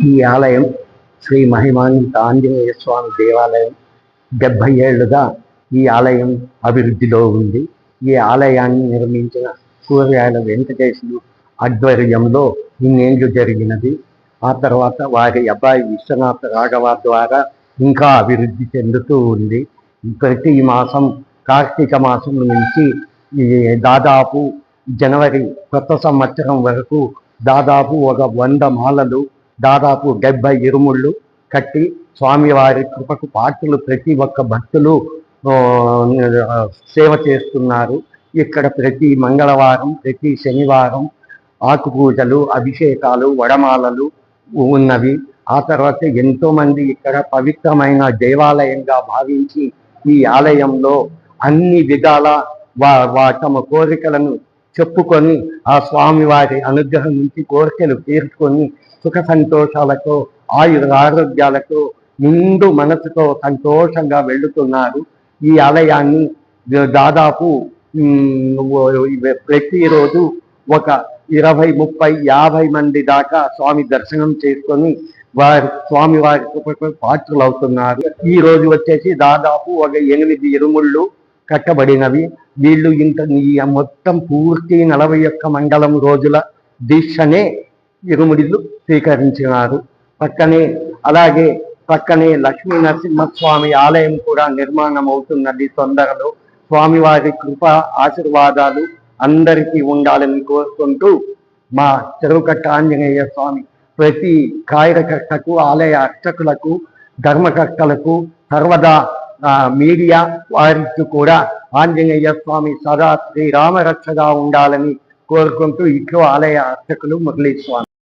ఈ ఆలయం శ్రీ మహిమాన్విత ఆంజనేయ స్వామి దేవాలయం 70 ఏళ్లుగా ఈ ఆలయం అభివృద్ధిలో ఉంది. ఈ ఆలయాన్ని నిర్మించిన కూరగాయల వెంకటేశులు ఆధ్వర్యంలో ఇన్నేళ్లు జరిగినది. ఆ తర్వాత వారి అబ్బాయి విశ్వనాథ రాఘవ ద్వారా ఇంకా అభివృద్ధి చెందుతూ ఉంది. ప్రతి మాసం కార్తీక మాసం నుంచి దాదాపు జనవరి కొత్త సంవత్సరం వరకు దాదాపు 100 మాలలు, దాదాపు 70 ఇరుముళ్ళు కట్టి స్వామివారి కృపకు పాత్రలు ప్రతి ఒక్క భక్తులు సేవ చేస్తున్నారు. ఇక్కడ ప్రతి మంగళవారం, ప్రతి శనివారం ఆకు పూజలు, అభిషేకాలు, వడమాలలు ఉన్నవి. ఆ తర్వాత ఎంతోమంది ఇక్కడ పవిత్రమైన దేవాలయంగా భావించి ఈ ఆలయంలో అన్ని విధాల తమ కోరికలను చెప్పుకొని ఆ స్వామివారి అనుగ్రహం నుంచి కోరికలు తీర్చుకొని సుఖ సంతోషాలతో ఆరోగ్యాలతో నిండు మనసుతో సంతోషంగా వెళుతున్నారు. ఈ ఆలయాన్ని దాదాపు ప్రతిరోజు ఒక 20, 30, 50 మంది దాకా స్వామి దర్శనం చేసుకొని స్వామివారి కృపకు పాత్రలు అవుతున్నారు. ఈ రోజు వచ్చేసి దాదాపు ఒక 8 ఇరుముళ్ళు కట్టబడినవి. వీళ్ళు మొత్తం పూర్తి 41 మండలం రోజుల దీక్షనే ఇరుముడిలు స్వీకరించినారు. పక్కనే లక్ష్మీ నరసింహస్వామి ఆలయం కూడా నిర్మాణం అవుతున్నది తొందరలో. స్వామివారి కృప ఆశీర్వాదాలు అందరికీ ఉండాలని కోరుకుంటూ మా చెరువుకట్ట ఆంజనేయ స్వామి ప్రతి కార్యకర్తకు, ఆలయ అర్చకులకు, ధర్మకర్తలకు, సర్వదా మీడియా వారికి కూడా ఆంజనేయ స్వామి సదా శ్రీరామరక్షగా ఉండాలని కోరుకుంటూ ఇట్లో ఆలయ అర్చకులు మురళీ స్వామి.